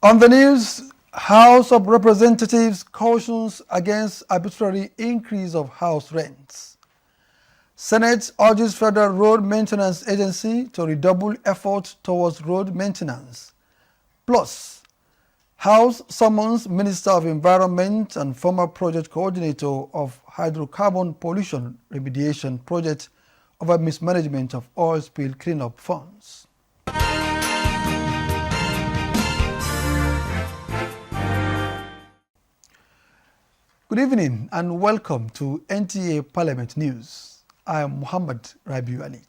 On the news, House of Representatives cautions against arbitrary increase of house rents. Senate urges Federal Road Maintenance Agency to redouble efforts towards road maintenance. Plus, House summons Minister of Environment and former project coordinator of hydrocarbon pollution remediation project over mismanagement of oil spill cleanup funds. Good evening and welcome to NTA Parliament News. I am Muhammad Rabiu Ali.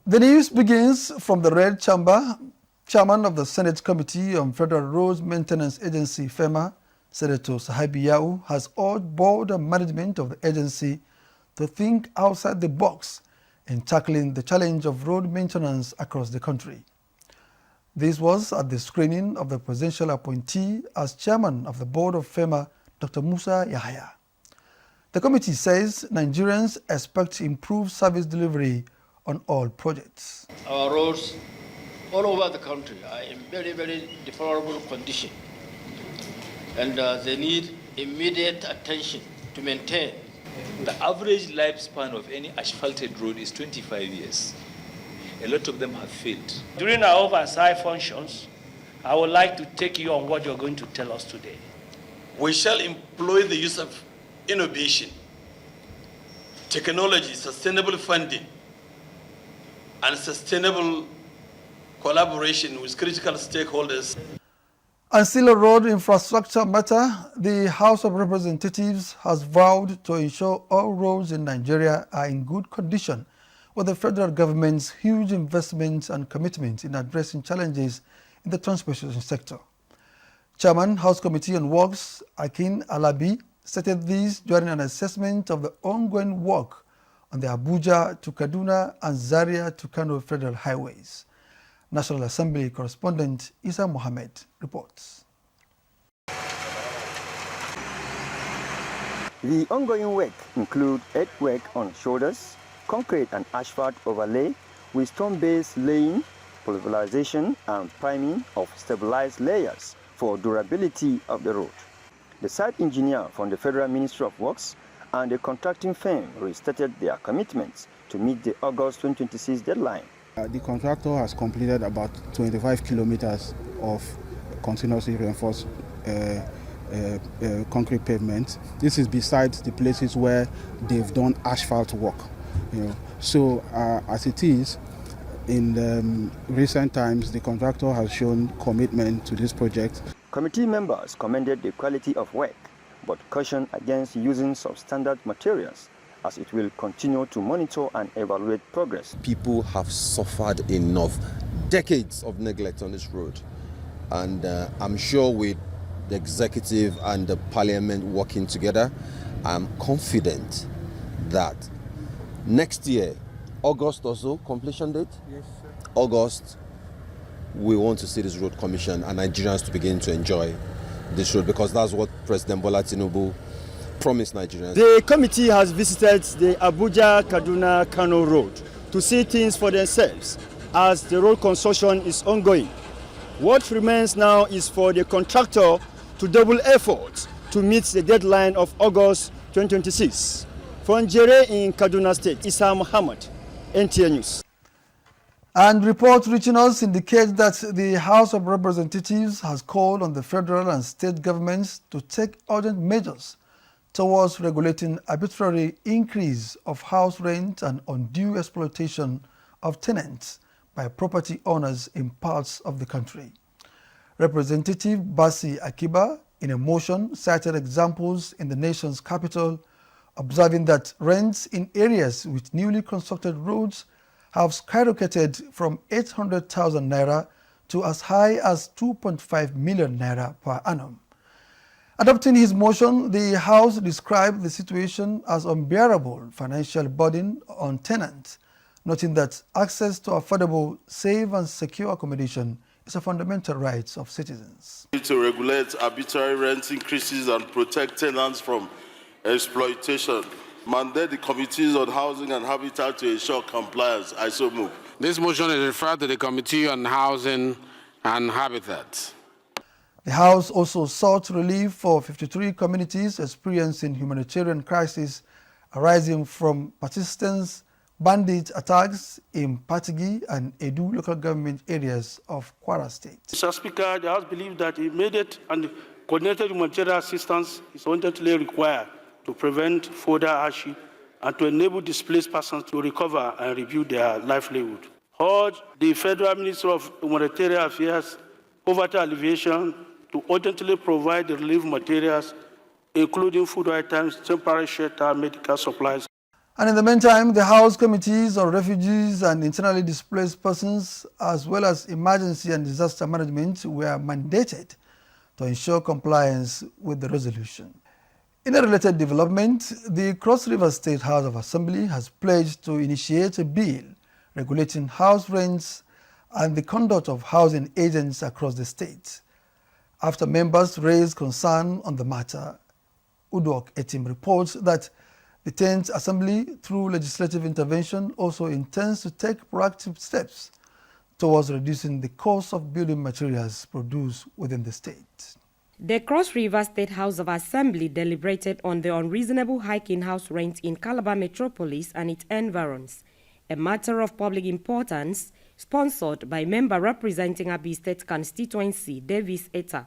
The news begins from the Red Chamber. Chairman of the Senate Committee on Federal Roads Maintenance Agency, FEMA, Senator Sahabi Yau, has urged board and management of the agency to think outside the box in tackling the challenge of road maintenance across the country. This was at the screening of the presidential appointee as chairman of the board of FEMA, Dr. Musa Yahya. The committee says Nigerians expect improved service delivery on all projects. Our roads all over the country are in very, very deplorable condition, and they need immediate attention to maintain. The average lifespan of any asphalted road is 25 years. A lot of them have failed. During our oversight functions, I would like to take you on what you're going to tell us today. We shall employ the use of innovation, technology, sustainable funding, and sustainable collaboration with critical stakeholders. And still a road infrastructure matter, the House of Representatives has vowed to ensure all roads in Nigeria are in good condition with the federal government's huge investments and commitment in addressing challenges in the transportation sector. Chairman, House Committee on Works, Akin Alabi, stated this during an assessment of the ongoing work on the Abuja to Kaduna and Zaria to Kano federal highways. National Assembly correspondent Isa Mohammed reports. The ongoing work include earthwork on shoulders, concrete and asphalt overlay with stone-based laying, pulverization and priming of stabilized layers for durability of the road. The site engineer from the Federal Ministry of Works and the contracting firm restated their commitments to meet the August 2026 deadline. The contractor has completed about 25 kilometers of continuously reinforced concrete pavement. This is besides the places where they've done asphalt work. So as it is, in recent times, the contractor has shown commitment to this project. Committee members commended the quality of work, but cautioned against using substandard materials, as it will continue to monitor and evaluate progress. People have suffered enough, decades of neglect on this road. And I'm sure with the executive and the parliament working together, I'm confident that next year, August also, completion date? Yes, sir. August, we want to see this road commission and Nigerians to begin to enjoy this road because that's what President Bola Tinubu promised Nigerians. The committee has visited the Abuja-Kaduna-Kano road to see things for themselves as the road construction is ongoing. What remains now is for the contractor to double efforts to meet the deadline of August 2026. From Jere in Kaduna State, Isa Muhammad, NTA News. And reports reaching us indicate that the House of Representatives has called on the federal and state governments to take urgent measures towards regulating arbitrary increase of house rent and undue exploitation of tenants by property owners in parts of the country. Representative Basi Akiba, in a motion, cited examples in the nation's capital, observing that rents in areas with newly constructed roads have skyrocketed from 800,000 naira to as high as 2.5 million naira per annum. Adopting his motion, the House described the situation as unbearable financial burden on tenants, noting that access to affordable, safe and secure accommodation is a fundamental right of citizens. To regulate arbitrary rent increases and protect tenants from exploitation. Mandate the committees on housing and habitat to ensure compliance. I so move. This motion is referred to the Committee on Housing and Habitat. The House also sought relief for 53 communities experiencing humanitarian crisis arising from persistent bandit attacks in Patigi and Edu local government areas of Kwara State. Mr. Speaker, the House believes that immediate and coordinated humanitarian assistance is urgently required to prevent further hardship and to enable displaced persons to recover and rebuild their livelihood. Urge the Federal Ministry of Humanitarian Affairs, Poverty Alleviation, to urgently provide the relief materials, including food items, temporary shelter, medical supplies. And in the meantime, the House Committees on Refugees and Internally Displaced Persons, as well as Emergency and Disaster Management, were mandated to ensure compliance with the resolution. In a related development, the Cross River State House of Assembly has pledged to initiate a bill regulating house rents and the conduct of housing agents across the state. After members raised concern on the matter, Uduok Etim reports that the 10th Assembly, through legislative intervention, also intends to take proactive steps towards reducing the cost of building materials produced within the state. The Cross River State House of Assembly deliberated on the unreasonable hike in house rent in Calabar Metropolis and its environs, a matter of public importance sponsored by member representing Abi State constituency, Davis Eta.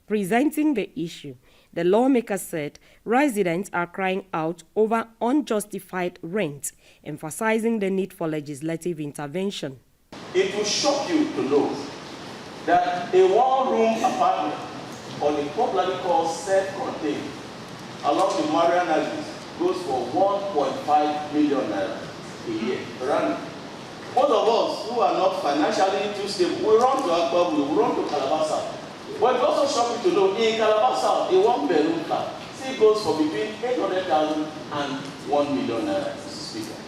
Presenting the issue, the lawmaker said residents are crying out over unjustified rent, emphasizing the need for legislative intervention. It will shock you to know that a one-room apartment on a popularly called self-contained along the Marian Avenue goes for 1.5 million naira a year. Most of us who are not financially too stable, we run to Akbar, we run to Calabar South. But it's also shocking to know in Calabar South, a one-bedroom flat still goes for between 800,000 and 1 million naira, Mr. Speaker.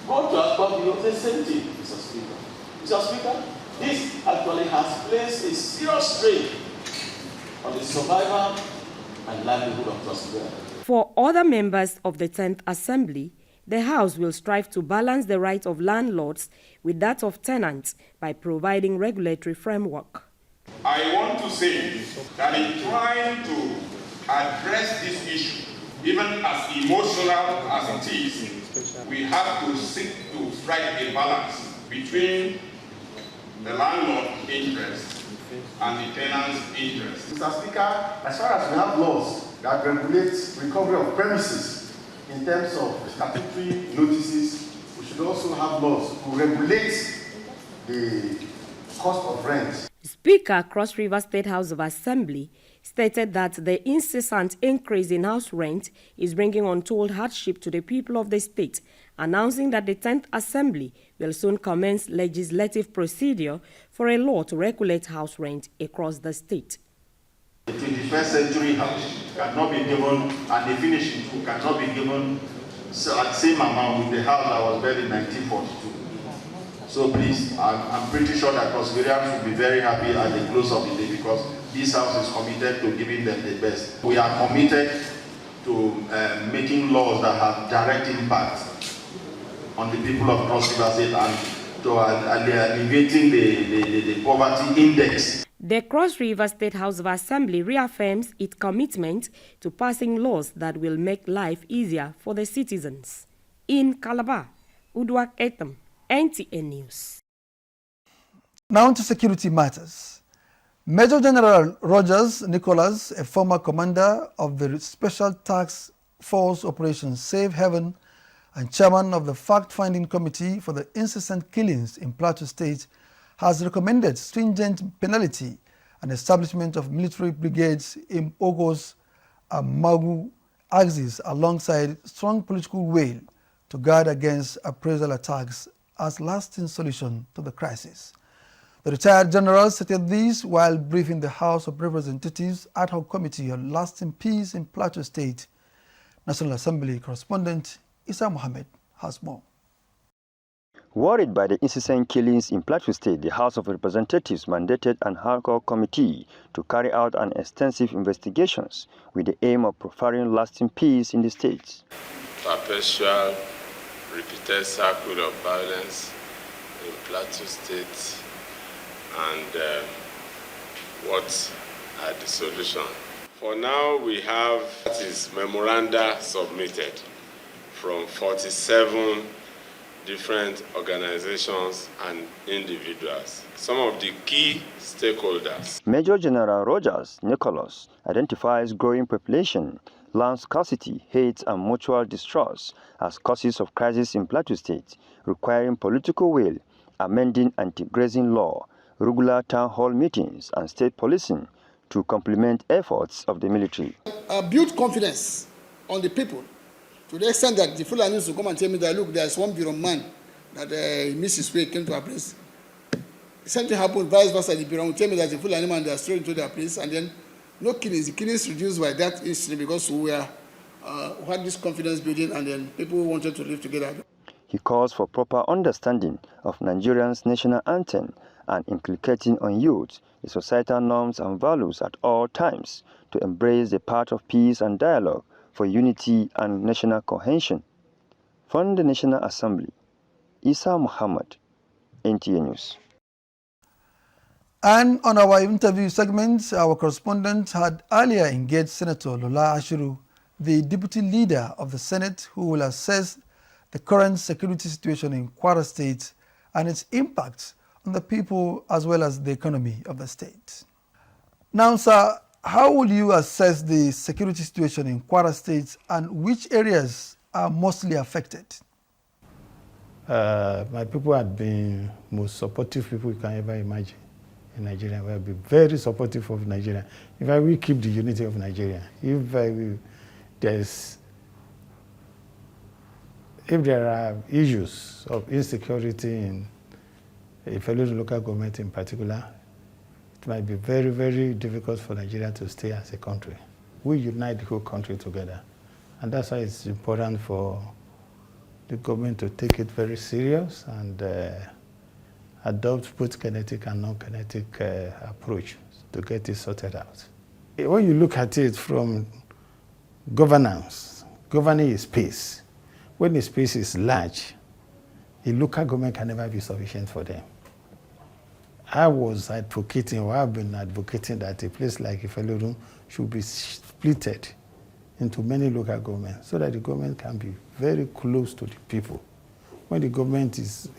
Go to Akbar, the same thing, Mr. Speaker. Mr. Speaker, this actually has placed a serious strain on the survival and livelihood of Cross River. For other members of the 10th Assembly, the House will strive to balance the right of landlords with that of tenants by providing regulatory framework. I want to say that in trying to address this issue, even as emotional as it is, we have to seek to strike a balance between the landlord interest and the tenant's interest. Mr. Speaker, as far as we have laws that regulate recovery of premises in terms of statutory notices, we should also have laws to regulate the cost of rent. Speaker, Cross River State House of Assembly, stated that the incessant increase in house rent is bringing untold hardship to the people of the state, announcing that the 10th Assembly will soon commence legislative procedure for a law to regulate house rent across the state. The 21st century house cannot be given, and the finishing too cannot be given at the same amount with the house that was built in 1942. So please, I'm pretty sure that Prosperans will be very happy at the close of the day because this house is committed to giving them the best. We are committed to making laws that have direct impact on the people of Cross River State and to alleviating the poverty index. The Cross River State House of Assembly reaffirms its commitment to passing laws that will make life easier for the citizens. In Calabar, Uduak Etam, NTN News. Now to security matters. Major General Rogers Nicholas, a former commander of the Special Task Force Operation Safe Haven and chairman of the Fact-Finding Committee for the Incessant Killings in Plateau State, has recommended stringent penalty and establishment of military brigades in Ogos and Magu axis alongside strong political will to guard against appraisal attacks as lasting solution to the crisis. The retired general stated this while briefing the House of Representatives Ad Hoc Committee on Lasting Peace in Plateau State. National Assembly correspondent Isa Mohammed has more. Worried by the incessant killings in Plateau State, the House of Representatives mandated an ad hoc committee to carry out an extensive investigations with the aim of proffering lasting peace in the state. Perpetual, repeated cycle of violence in Plateau State, and what are the solution. For now, we have memoranda submitted from 47 different organizations and individuals. Some of the key stakeholders. Major General Rogers Nicholas identifies growing population, land scarcity, hate, and mutual distrust as causes of crisis in Plateau State, requiring political will, amending anti-grazing law, regular town hall meetings, and state policing to complement efforts of the military. Build confidence on the people to the extent that the Fulanis will come and tell me that, look, there's one Bureau man that he missed his way, came to our place. The same thing happened, vice versa. The Bureau will tell me that the Fulani man, they are straight into their place, and then no killings. The killings reduced by that incident because we had this confidence building, and then people wanted to live together. He calls for proper understanding of Nigerians' national anthem and inculcating on youth the societal norms and values at all times to embrace the path of peace and dialogue for unity and national cohesion. From the National Assembly, Isa Muhammad, NTA News. And on our interview segment, our correspondent had earlier engaged Senator Lola Ashiru, the deputy leader of the Senate, who will assess the current security situation in Kwara State and its impact on the people as well as the economy of the state. Now, sir, how will you assess the security situation in Kwara State and which areas are mostly affected? My people have been most supportive people you can ever imagine in Nigeria. We have been very supportive of Nigeria. If I will keep the unity of Nigeria, if there are issues of insecurity in a fellow local government in particular, it might be very, very difficult for Nigeria to stay as a country. We unite the whole country together. And that's why it's important for the government to take it very serious and adopt both kinetic and non-kinetic approach to get it sorted out. When you look at it from governance, governing a space, when the space is large, a local government can never be sufficient for them. I was advocating, or I've been advocating that a place like Ifelodun should be splitted into many local governments so that the government can be very close to the people. When the government is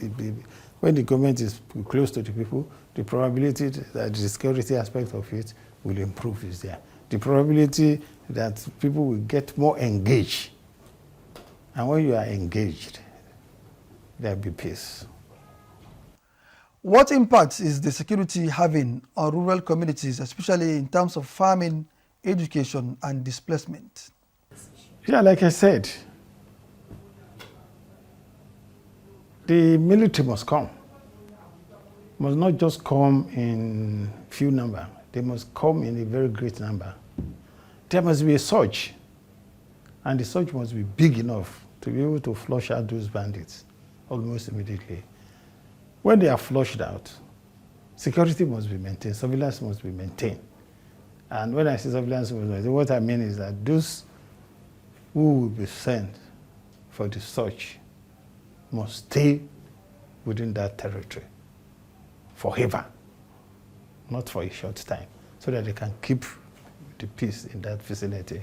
close to the people, the probability that the security aspect of it will improve is there. The probability that people will get more engaged. And when you are engaged, there will be peace. What impact is the security having on rural communities, especially in terms of farming, education, and displacement? Yeah, like I said, the military must come. Must not just come in few number. They must come in a very great number. There must be a surge, and the surge must be big enough to be able to flush out those bandits almost immediately. When they are flushed out, security must be maintained, surveillance must be maintained. And when I say surveillance must be maintained, what I mean is that those who will be sent for the search must stay within that territory forever, not for a short time, so that they can keep the peace in that vicinity.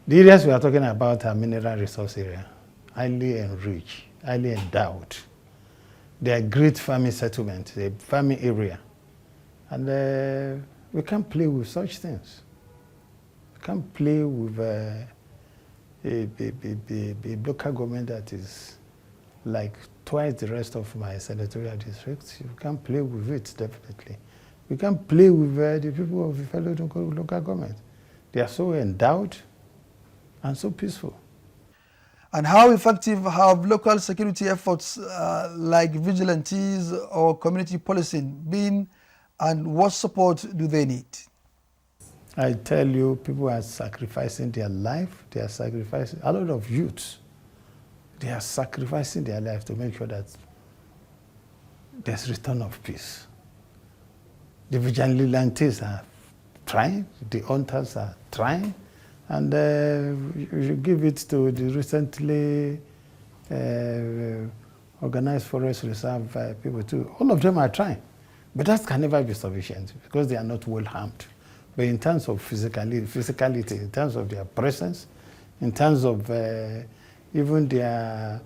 The areas we are talking about are mineral resource area, highly enriched, highly endowed. They are great farming settlements, a farming area. And we can't play with such things. We can't play with a local government that is like twice the rest of my senatorial districts. You can't play with it, definitely. We can't play with the people of the fellow local government. They are so endowed and so peaceful. And how effective have local security efforts like vigilantes or community policing been, and what support do they need? I tell you, people are sacrificing their life. They are sacrificing, a lot of youths, they are sacrificing their life to make sure that there's return of peace. The vigilantes are trying, the hunters are trying, and you should give it to the recently organized forest reserve people too. All of them are trying, but that can never be sufficient because they are not well armed. but in terms of physicality, in terms of their presence, in terms of even their,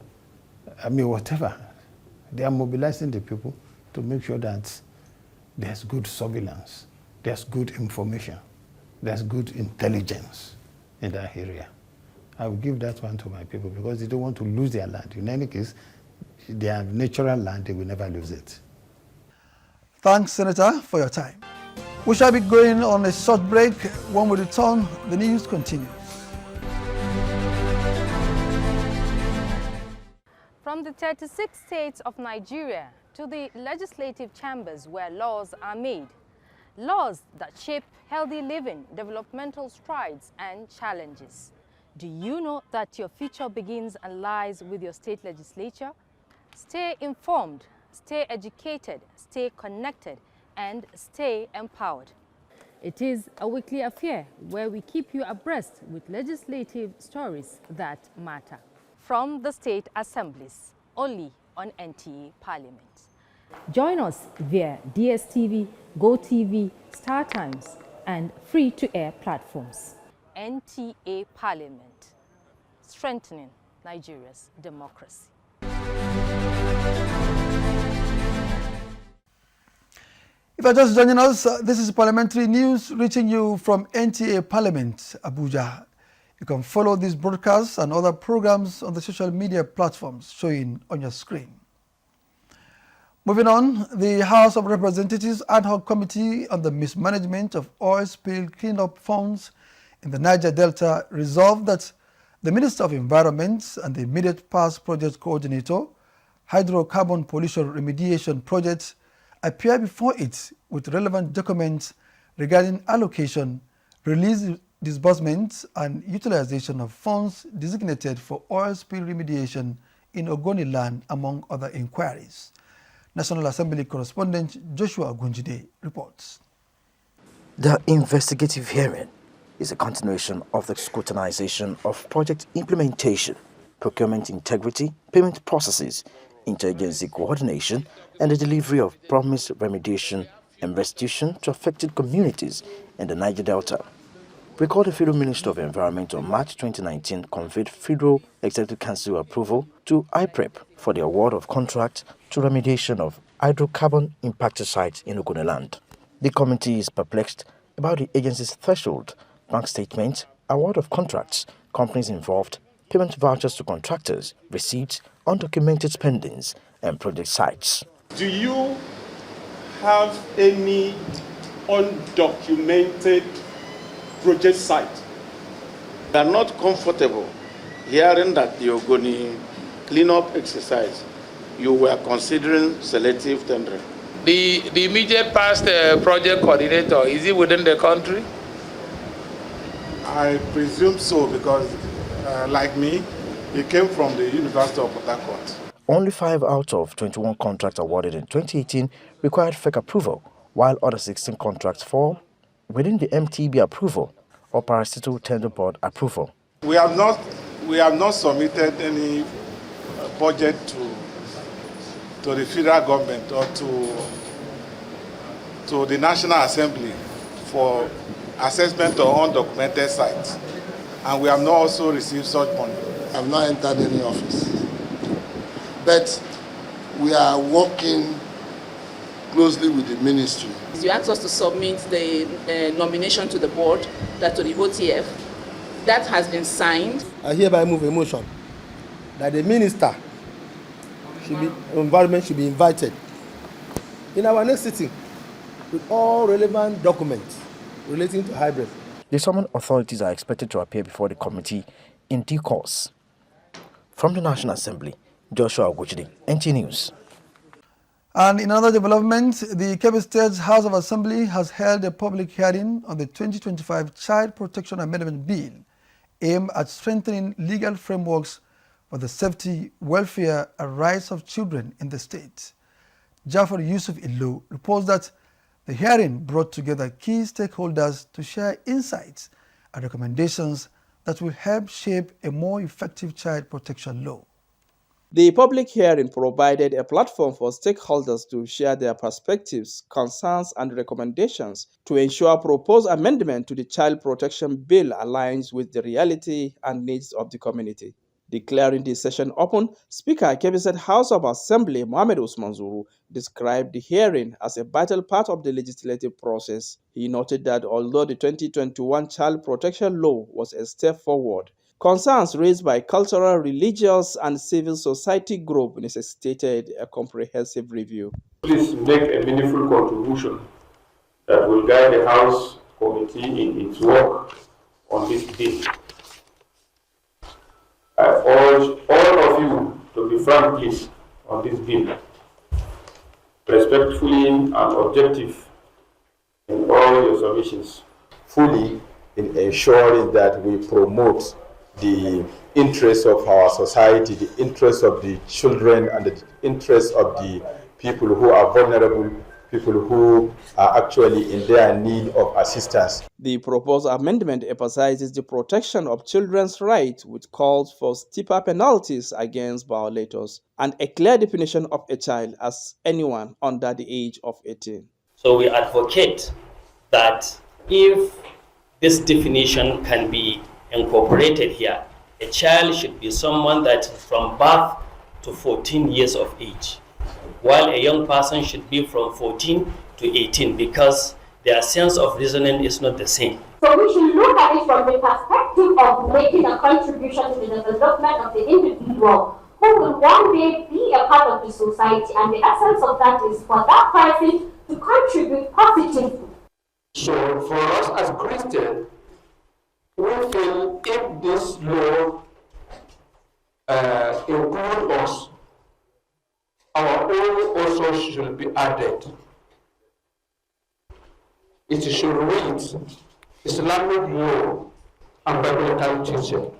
whatever, they are mobilizing the people to make sure that there's good surveillance, there's good information, there's good intelligence in that area. I will give that one to my people because they don't want to lose their land. In any case, their natural land, they will never lose it. Thanks, Senator, for your time. We shall be going on a short break. When we return, the news continues. From the 36 states of Nigeria to the legislative chambers where laws are made, laws that shape healthy living, developmental strides, and challenges. Do you know that your future begins and lies with your state legislature? Stay informed, stay educated, stay connected, and stay empowered. It is a weekly affair where we keep you abreast with legislative stories that matter. From the state assemblies, only on NTA Parliament. Join us via DSTV, GoTV, StarTimes, and free-to-air platforms. NTA Parliament, strengthening Nigeria's democracy. If you're just joining us, this is Parliamentary News reaching you from NTA Parliament, Abuja. You can follow these broadcasts and other programs on the social media platforms showing on your screen. Moving on, the House of Representatives Ad Hoc Committee on the Mismanagement of Oil Spill Cleanup Funds in the Niger Delta resolved that the Minister of Environment and the immediate past project coordinator, Hydrocarbon Pollution Remediation Project, appear before it with relevant documents regarding allocation, release, disbursement, and utilization of funds designated for oil spill remediation in Ogoni land, among other inquiries. National Assembly correspondent Joshua Gunjide reports. The investigative hearing is a continuation of the scrutinization of project implementation, procurement integrity, payment processes, interagency coordination, and the delivery of promised remediation and restitution to affected communities in the Niger Delta. Recall the Federal Minister of Environment on March 2019 conveyed Federal Executive Council approval to IPREP for the award of contract to remediation of hydrocarbon impacted sites in Ogoniland. The committee is perplexed about the agency's threshold, bank statements, award of contracts, companies involved, payment vouchers to contractors, receipts, undocumented spendings, and project sites. Do you have any undocumented project site? We are not comfortable hearing that the Ogoni cleanup exercise, you were considering selective tendering. The immediate past project coordinator, is he within the country? I presume so, because like me, he came from the University of Port Harcourt. Only 5 out of 21 contracts awarded in 2018 required FEC approval, while other 16 contracts fall within the MTB approval or Parastatal Tender Board approval. We have not submitted any budget to the federal government or to the National Assembly for assessment of undocumented sites, and we have not also received such money. I have not entered any office, but we are working closely with the ministry. You asked us to submit the nomination to the board, that to the OTF. That has been signed. I hereby move a motion that the minister of environment should be invited in our next sitting with all relevant documents relating to hybrid. The summoned authorities are expected to appear before the committee in due course. From the National Assembly, Joshua Ogujide, NT News. And in another development, the Kebbi State House of Assembly has held a public hearing on the 2025 Child Protection Amendment Bill, aimed at strengthening legal frameworks for the safety, welfare, and rights of children in the state. Jafar Yusuf Illo reports that the hearing brought together key stakeholders to share insights and recommendations that will help shape a more effective child protection law. The public hearing provided a platform for stakeholders to share their perspectives, concerns, and recommendations to ensure proposed amendment to the Child Protection Bill aligns with the reality and needs of the community. Declaring the session open, Speaker KBZ House of Assembly Mohamed Usman Zuru described the hearing as a vital part of the legislative process. He noted that although the 2021 Child Protection Law was a step forward, concerns raised by cultural, religious, and civil society groups necessitated a comprehensive review. Please make a meaningful contribution that will guide the House Committee in its work on this bill. I urge all of you to be frank, please, on this bill, respectfully and objective in all your submissions. Fully in ensuring that we promote the interests of our society, the interests of the children, and the interests of the people who are vulnerable, people who are actually in their need of assistance. The proposed amendment emphasizes the protection of children's rights, which calls for stiffer penalties against violators and a clear definition of a child as anyone under the age of 18. So we advocate that if this definition can be incorporated here, a child should be someone that is from birth to 14 years of age, while a young person should be from 14 to 18, because their sense of reasoning is not the same. So we should look at it from the perspective of making a contribution to the development of the individual who will one day be a part of the society, and the essence of that is for that person to contribute positively. So for us as Christians, we feel if this law includes us, our own also should be added. It should read Islamic law and biblical teaching.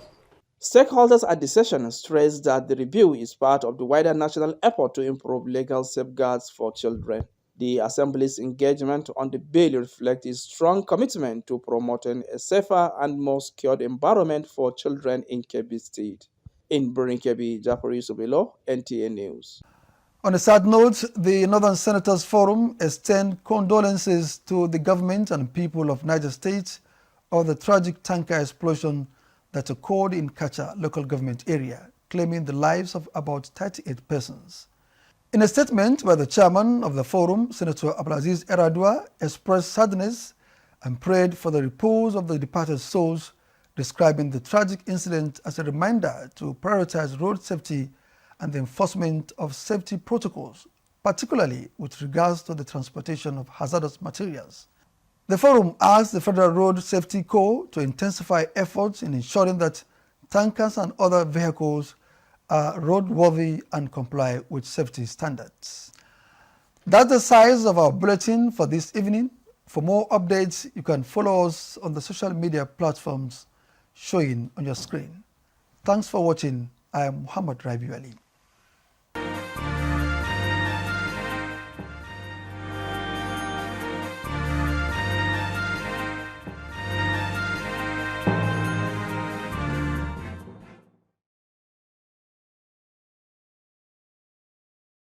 Stakeholders at the session stressed that the review is part of the wider national effort to improve legal safeguards for children. The Assembly's engagement on the bill reflects its strong commitment to promoting a safer and more secured environment for children in Kebbi State. In Birnin Kebbi, Jafari Subilo, NTA News. On a sad note, the Northern Senators Forum extends condolences to the government and people of Niger State of the tragic tanker explosion that occurred in Kacha local government area, claiming the lives of about 38 persons. In a statement by the chairman of the forum, Senator Abdulaziz Eradua expressed sadness and prayed for the repose of the departed souls, describing the tragic incident as a reminder to prioritize road safety and the enforcement of safety protocols, particularly with regards to the transportation of hazardous materials. The forum asked the Federal Road Safety Corps to intensify efforts in ensuring that tankers and other vehicles are roadworthy and comply with safety standards. That's the size of our bulletin for this evening. For more updates, you can follow us on the social media platforms showing on your screen. Thanks for watching. I am Muhammad Rabiu Ali.